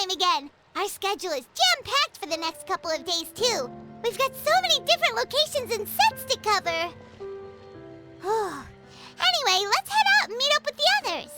time again! Our schedule is jam-packed for the next couple of days, too. We've got so many different locations and sets to cover. Anyway, let's head out and meet up with the others.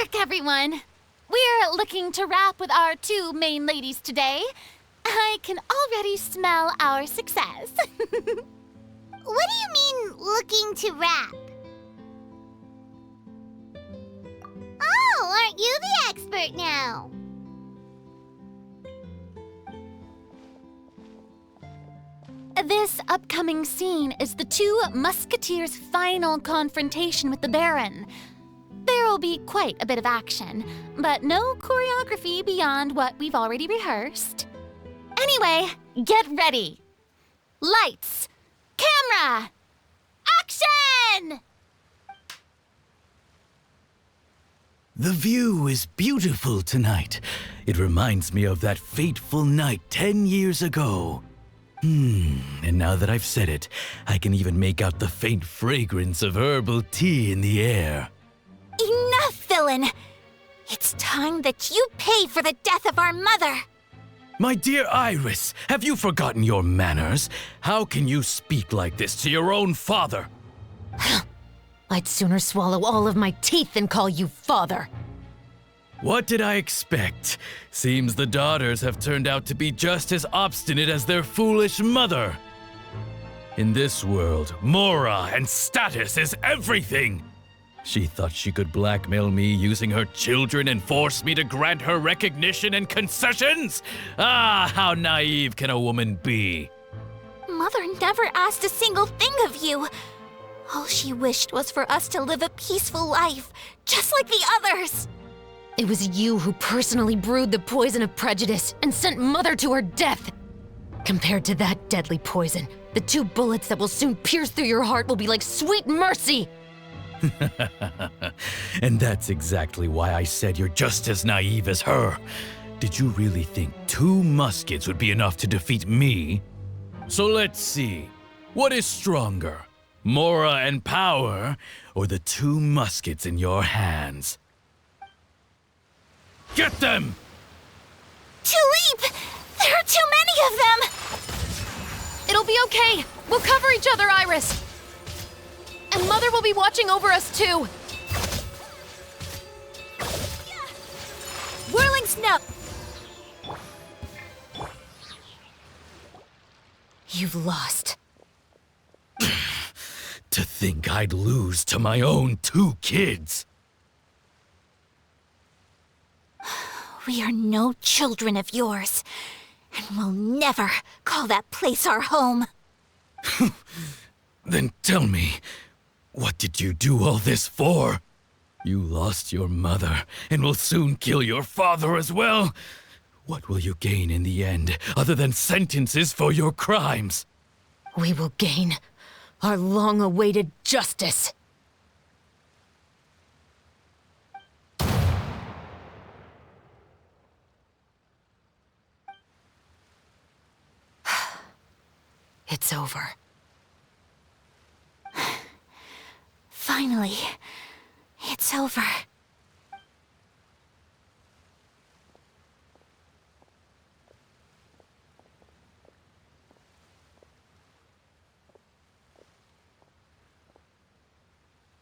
Work, everyone! We're looking to wrap with our two main ladies today. I can already smell our success. What do you mean, looking to wrap? Oh, aren't you the expert now? This upcoming scene is the two Musketeers' final confrontation with the Baron. There will be quite a bit of action, but no choreography beyond what we've already rehearsed. Anyway, get ready. Lights, camera, action! The view is beautiful tonight. It reminds me of that fateful night 10 years ago. And now that I've said it, I can even make out the faint fragrance of herbal tea in the air. Enough, villain! It's time that you pay for the death of our mother! My dear Iris, have you forgotten your manners? How can you speak like this to your own father? I'd sooner swallow all of my teeth than call you father. What did I expect? Seems the daughters have turned out to be just as obstinate as their foolish mother. In this world, Mora and status is everything! She thought she could blackmail me using her children and force me to grant her recognition and concessions? Ah, how naive can a woman be? Mother never asked a single thing of you. All she wished was for us to live a peaceful life, just like the others. It was you who personally brewed the poison of prejudice and sent Mother to her death. Compared to that deadly poison, the 2 bullets that will soon pierce through your heart will be like sweet mercy. And that's exactly why I said you're just as naive as her. Did you really think 2 muskets would be enough to defeat me? So let's see. What is stronger, Mora and power, or the 2 muskets in your hands? Get them! Tulip! There are too many of them! It'll be okay. We'll cover each other, Iris. And Mother will be watching over us, too. Whirling Snap! You've lost. To think I'd lose to my own 2 kids. We are no children of yours, and we'll never call that place our home. Then tell me, what did you do all this for? You lost your mother, and will soon kill your father as well. What will you gain in the end, other than sentences for your crimes? We will gain our long-awaited justice. It's over. Finally, it's over.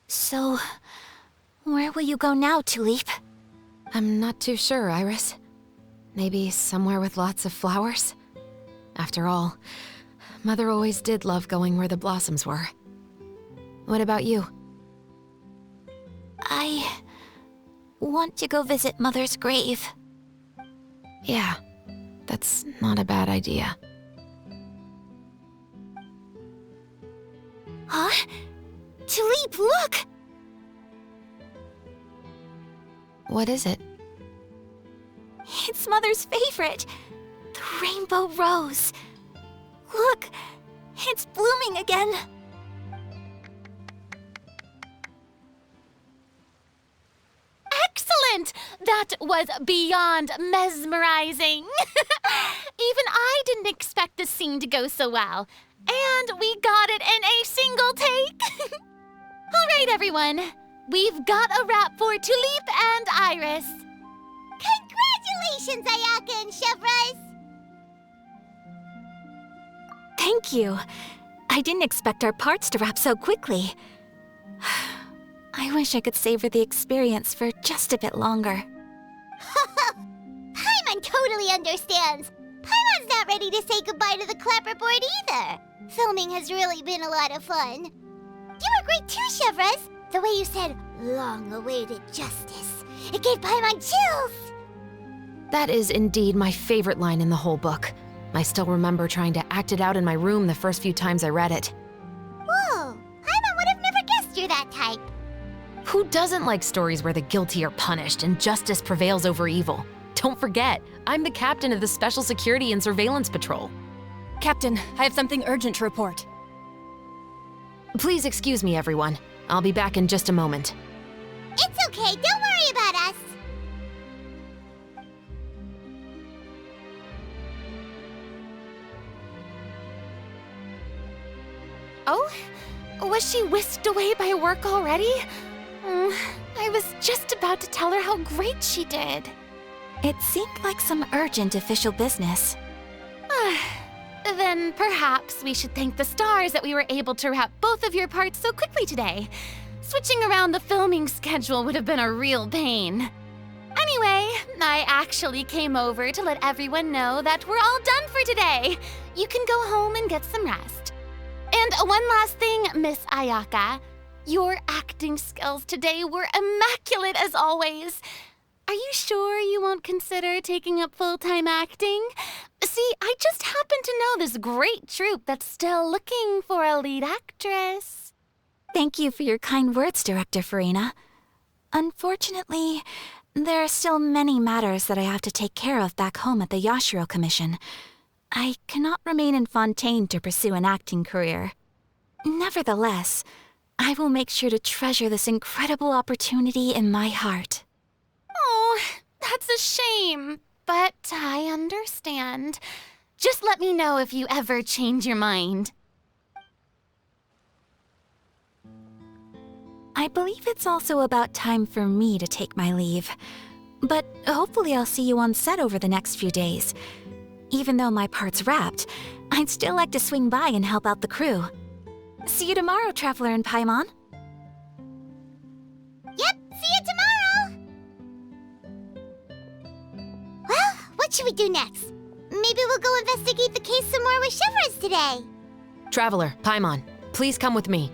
So, where will you go now, Tulip? I'm not too sure, Iris. Maybe somewhere with lots of flowers? After all, Mother always did love going where the blossoms were. What about you? I want to go visit Mother's grave. Yeah, that's not a bad idea. Huh? Tulip, look! What is it? It's Mother's favorite, the rainbow rose. Look, it's blooming again. Excellent! That was beyond mesmerizing. Even I didn't expect this scene to go so well. And we got it in a single take. All right, everyone. We've got a wrap for Tulip and Iris. Congratulations, Ayaka and Chevres! Thank you. I didn't expect our parts to wrap so quickly. I wish I could savor the experience for just a bit longer. Paimon totally understands. Paimon's not ready to say goodbye to the clapperboard either. Filming has really been a lot of fun. You were great too, Chevres. The way you said, long-awaited justice. It gave Paimon chills. That is indeed my favorite line in the whole book. I still remember trying to act it out in my room the first few times I read it. Whoa, Paimon would have never guessed you're that type. Who doesn't like stories where the guilty are punished and justice prevails over evil? Don't forget, I'm the captain of the Special Security and Surveillance Patrol. Captain, I have something urgent to report. Please excuse me, everyone. I'll be back in just a moment. It's okay, don't worry about us. Oh? Was she whisked away by work already? I was just about to tell her how great she did. It seemed like some urgent official business. Then perhaps we should thank the stars that we were able to wrap both of your parts so quickly today. Switching around the filming schedule would have been a real pain. Anyway, I actually came over to let everyone know that we're all done for today. You can go home and get some rest. And one last thing, Miss Ayaka. Your acting skills today were immaculate as always. Are you sure you won't consider taking up full-time acting? See, I just happen to know this great troupe that's still looking for a lead actress. Thank you for your kind words, Director Farina. Unfortunately, there are still many matters that I have to take care of back home at the Yashiro Commission. I cannot remain in Fontaine to pursue an acting career. Nevertheless, I will make sure to treasure this incredible opportunity in my heart. Oh, that's a shame, but I understand. Just let me know if you ever change your mind. I believe it's also about time for me to take my leave. But hopefully I'll see you on set over the next few days. Even though my part's wrapped, I'd still like to swing by and help out the crew. See you tomorrow, Traveler and Paimon. Yep, see you tomorrow! Well, what should we do next? Maybe we'll go investigate the case some more with Chevres today. Traveler, Paimon, please come with me.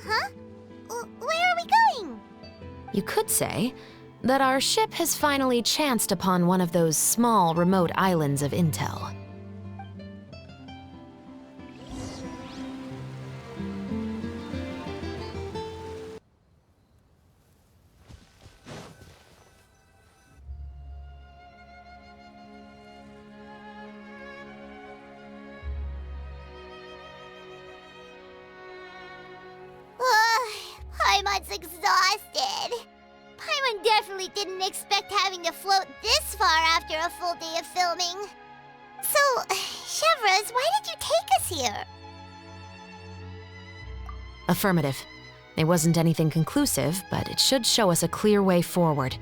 Huh? Where are we going? You could say that our ship has finally chanced upon one of those small, remote islands of intel. Paimon's exhausted. Paimon definitely didn't expect having to float this far after a full day of filming. So, Chevres, why did you take us here? Affirmative. It wasn't anything conclusive, but it should show us a clear way forward.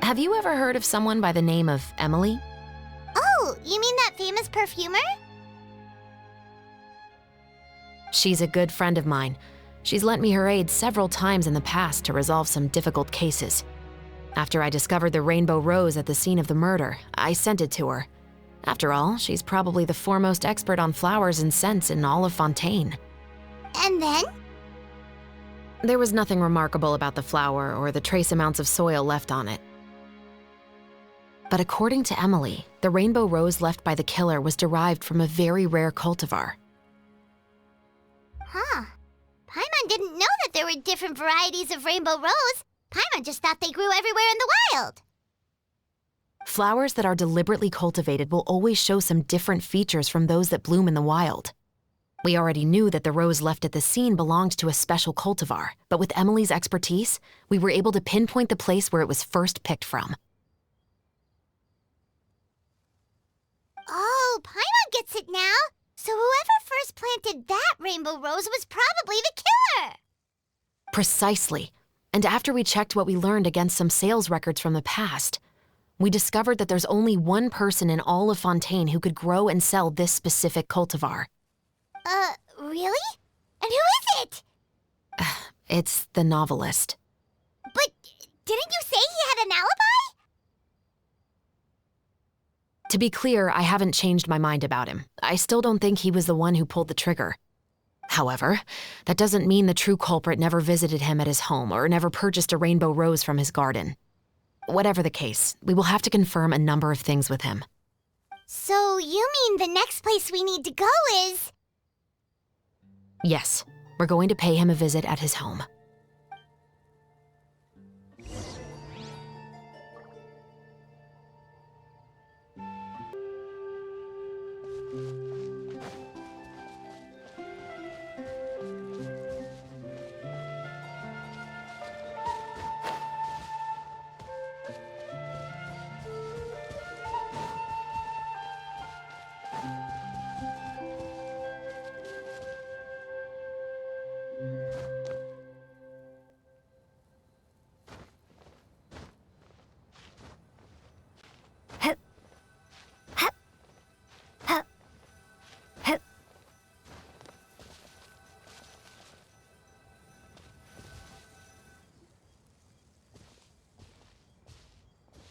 Have you ever heard of someone by the name of Emily? Oh, you mean that famous perfumer? She's a good friend of mine. She's lent me her aid several times in the past to resolve some difficult cases. After I discovered the rainbow rose at the scene of the murder, I sent it to her. After all, she's probably the foremost expert on flowers and scents in all of Fontaine. And then? There was nothing remarkable about the flower or the trace amounts of soil left on it. But according to Emily, the rainbow rose left by the killer was derived from a very rare cultivar. didn't know that there were different varieties of rainbow rose. Paimon just thought they grew everywhere in the wild. Flowers that are deliberately cultivated will always show some different features from those that bloom in the wild. We already knew that the rose left at the scene belonged to a special cultivar, but with Emily's expertise, we were able to pinpoint the place where it was first picked from. Oh, Paimon gets it now. So whoever first planted that rainbow rose was probably the killer. Precisely. And after we checked what we learned against some sales records from the past, we discovered that there's only one person in all of Fontaine who could grow and sell this specific cultivar. Really? And who is it? It's the novelist. But didn't you say he had an alibi? To be clear, I haven't changed my mind about him. I still don't think he was the one who pulled the trigger. However, that doesn't mean the true culprit never visited him at his home or never purchased a rainbow rose from his garden. Whatever the case, we will have to confirm a number of things with him. So you mean the next place we need to go is... Yes, we're going to pay him a visit at his home.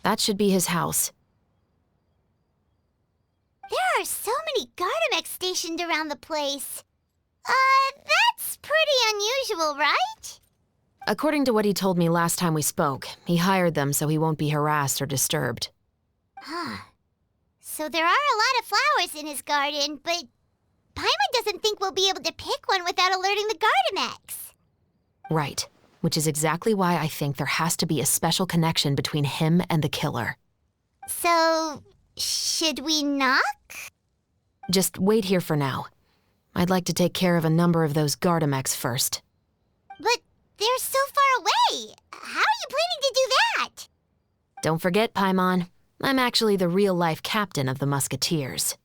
That should be his house. There are so many Gardamex stationed around the place. That's pretty unusual, right? According to what he told me last time we spoke, he hired them so he won't be harassed or disturbed. Huh. So there are a lot of flowers in his garden, but Paimon doesn't think we'll be able to pick one without alerting the Gardamex. Right, which is exactly why I think there has to be a special connection between him and the killer. So, should we knock? Just wait here for now. I'd like to take care of a number of those Gardamex first. But they're so far away. How are you planning to do that? Don't forget, Paimon, I'm actually the real-life captain of the Musketeers.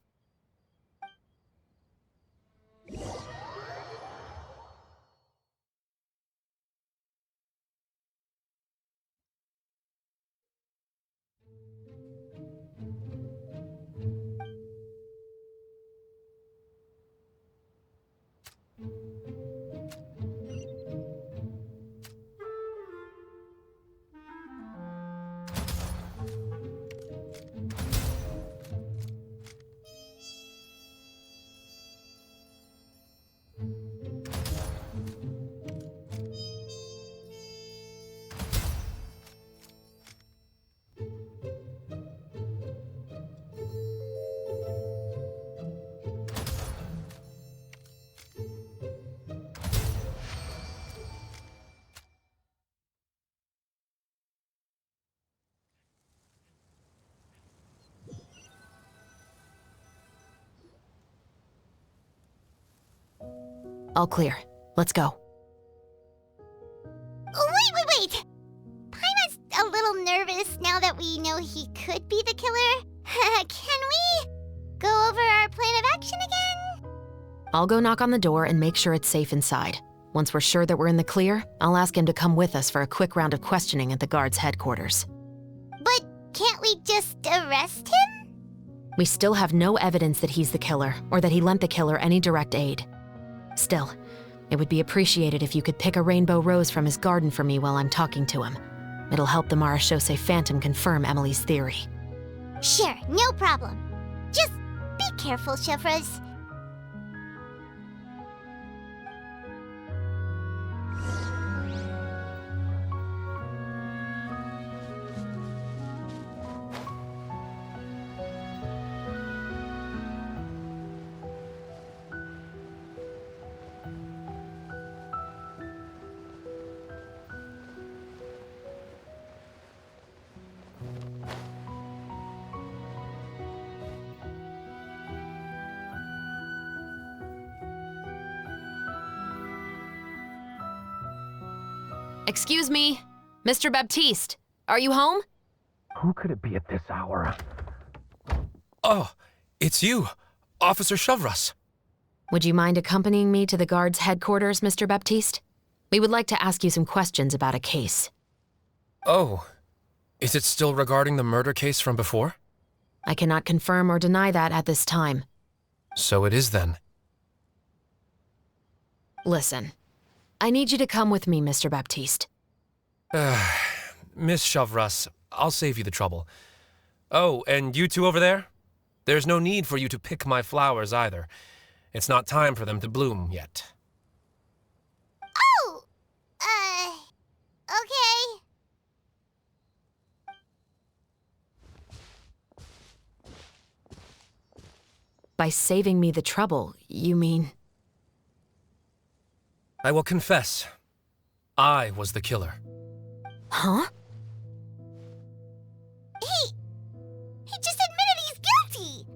All clear. Let's go. Wait! Paimon's a little nervous now that we know he could be the killer. Can we go over our plan of action again? I'll go knock on the door and make sure it's safe inside. Once we're sure that we're in the clear, I'll ask him to come with us for a quick round of questioning at the guard's headquarters. But can't we just arrest him? We still have no evidence that he's the killer, or that he lent the killer any direct aid. Still, it would be appreciated if you could pick a rainbow rose from his garden for me while I'm talking to him. It'll help the Marechaussee Phantom confirm Emily's theory. Sure, no problem. Just be careful, Chevres. Excuse me, Mr. Baptiste, are you home? Who could it be at this hour? Oh, it's you, Officer Shavras. Would you mind accompanying me to the guard's headquarters, Mr. Baptiste? We would like to ask you some questions about a case. Oh, is it still regarding the murder case from before? I cannot confirm or deny that at this time. So it is then. Listen, I need you to come with me, Mr. Baptiste. Miss Shavras, I'll save you the trouble. Oh, and you two over there? There's no need for you to pick my flowers either. It's not time for them to bloom yet. Oh! Okay. By saving me the trouble, you mean... I will confess, I was the killer. Huh? He just admitted he's guilty!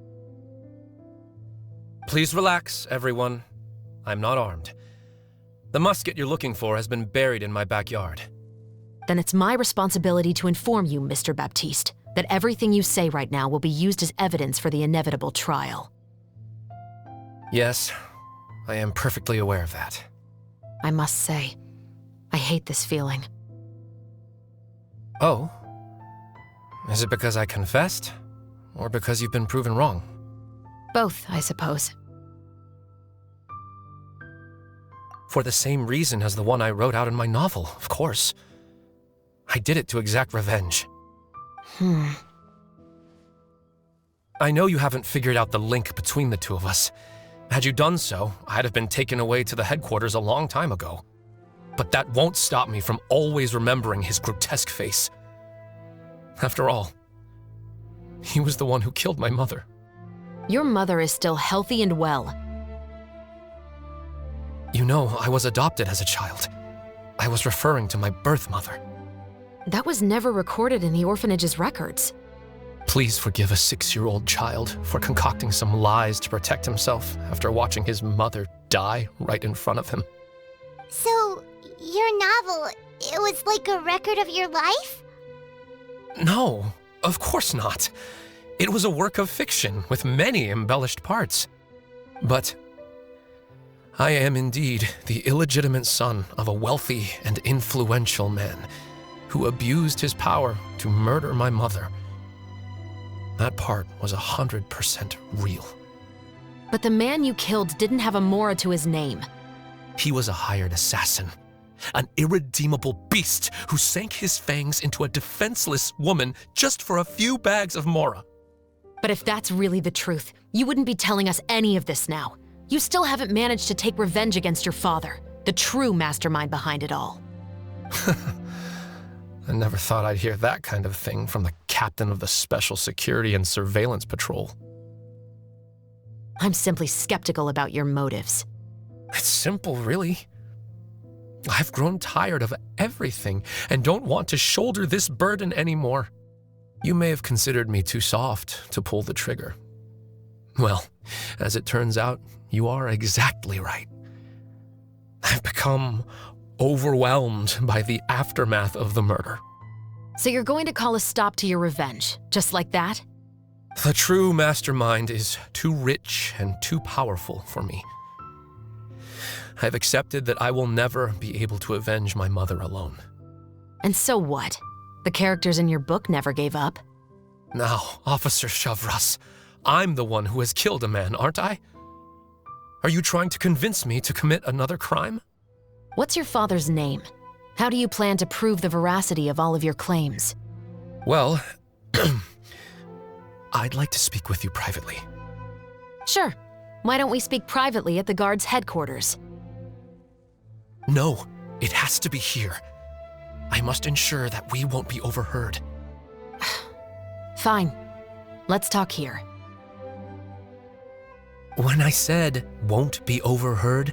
Please relax, everyone. I'm not armed. The musket you're looking for has been buried in my backyard. Then it's my responsibility to inform you, Mr. Baptiste, that everything you say right now will be used as evidence for the inevitable trial. Yes, I am perfectly aware of that. I must say, I hate this feeling. Oh? Is it because I confessed? Or because you've been proven wrong? Both, I suppose. For the same reason as the one I wrote out in my novel, of course. I did it to exact revenge. I know you haven't figured out the link between the two of us. Had you done so, I'd have been taken away to the headquarters a long time ago. But that won't stop me from always remembering his grotesque face. After all, he was the one who killed my mother. Your mother is still healthy and well. You know, I was adopted as a child. I was referring to my birth mother. That was never recorded in the orphanage's records. Please forgive a 6-year-old child for concocting some lies to protect himself after watching his mother die right in front of him. So, your novel, it was like a record of your life? No, of course not. It was a work of fiction with many embellished parts. But I am indeed the illegitimate son of a wealthy and influential man who abused his power to murder my mother. That part was 100% real. But the man you killed didn't have a Mora to his name. He was a hired assassin, an irredeemable beast who sank his fangs into a defenseless woman just for a few bags of Mora. But if that's really the truth, you wouldn't be telling us any of this now. You still haven't managed to take revenge against your father, the true mastermind behind it all. I never thought I'd hear that kind of thing from the captain of the Special Security and Surveillance Patrol. I'm simply skeptical about your motives. It's simple, really. I've grown tired of everything and don't want to shoulder this burden anymore. You may have considered me too soft to pull the trigger. Well, as it turns out, you are exactly right. I've become overwhelmed by the aftermath of the murder. So you're going to call a stop to your revenge, just like that? The true mastermind is too rich and too powerful for me. I've accepted that I will never be able to avenge my mother alone. And so what? The characters in your book never gave up? Now, Officer Shavras, I'm the one who has killed a man, aren't I? Are you trying to convince me to commit another crime? What's your father's name? How do you plan to prove the veracity of all of your claims? Well, I'd like to speak with you privately. Sure. Why don't we speak privately at the guard's headquarters? No, it has to be here. I must ensure that we won't be overheard. Fine. Let's talk here. When I said won't be overheard,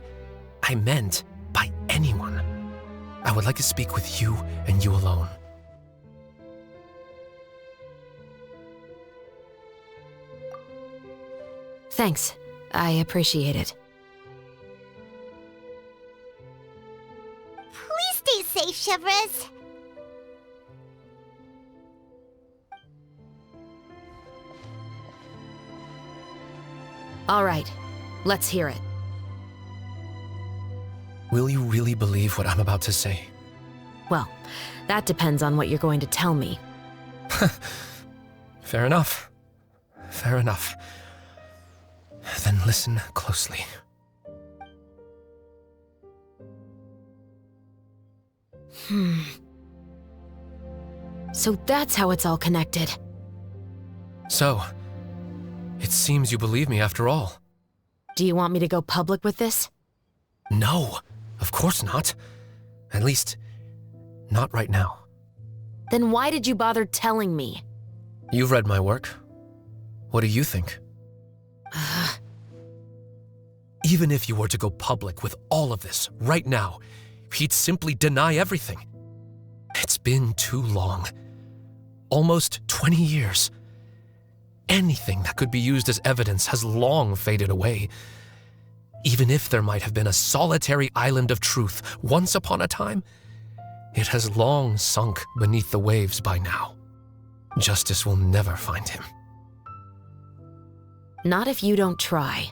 I meant by anyone. I would like to speak with you and you alone. Thanks. I appreciate it. Please stay safe, Chevres. All right, let's hear it. Will you really believe what I'm about to say? Well, that depends on what you're going to tell me. Fair enough. Fair enough. Then listen closely. So that's how it's all connected. So, it seems you believe me after all. Do you want me to go public with this? No, of course not. At least, not right now. Then why did you bother telling me? You've read my work. What do you think? Even if you were to go public with all of this right now, he'd simply deny everything. It's been too long. Almost 20 years. Anything that could be used as evidence has long faded away. Even if there might have been a solitary island of truth once upon a time, it has long sunk beneath the waves by now. Justice will never find him. Not if you don't try.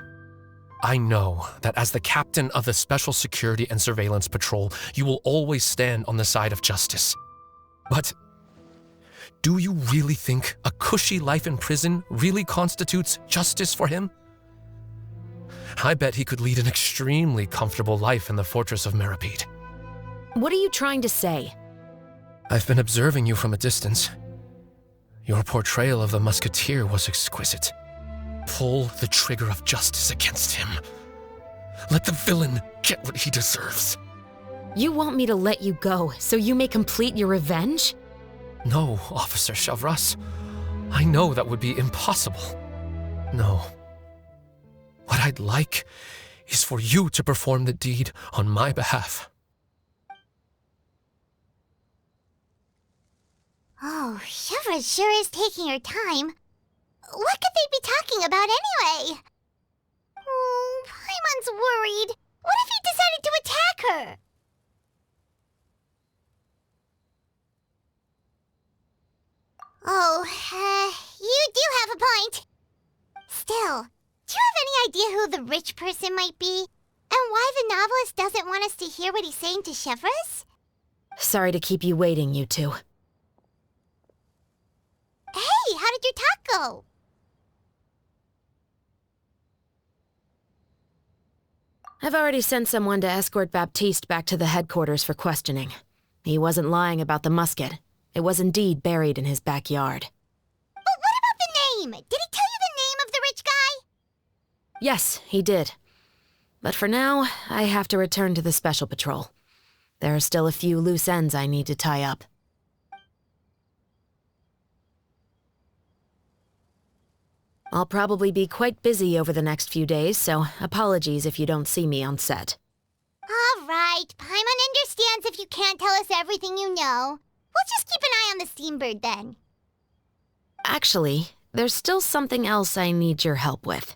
I know that as the captain of the Special Security and Surveillance Patrol, you will always stand on the side of justice. But do you really think a cushy life in prison really constitutes justice for him? I bet he could lead an extremely comfortable life in the fortress of Meripede. What are you trying to say? I've been observing you from a distance. Your portrayal of the musketeer was exquisite. Pull the trigger of justice against him. Let the villain get what he deserves. You want me to let you go so you may complete your revenge? No, Officer Chavras. I know that would be impossible. No. What I'd like is for you to perform the deed on my behalf. Oh, Chevres sure is taking her time. What could they be talking about anyway? Oh, Paimon's worried. What if he decided to attack her? Oh, you do have a point. Still, do you have any idea who the rich person might be? And why the novelist doesn't want us to hear what he's saying to Chevres? Sorry to keep you waiting, you two. Hey, how did your talk go? I've already sent someone to escort Baptiste back to the headquarters for questioning. He wasn't lying about the musket. It was indeed buried in his backyard. But what about the name? Did he tell you the name of the rich guy? Yes, he did. But for now, I have to return to the Special Patrol. There are still a few loose ends I need to tie up. I'll probably be quite busy over the next few days, so apologies if you don't see me on set. All right, Paimon understands if you can't tell us everything you know. We'll just keep an eye on the Steambird then. Actually, there's still something else I need your help with.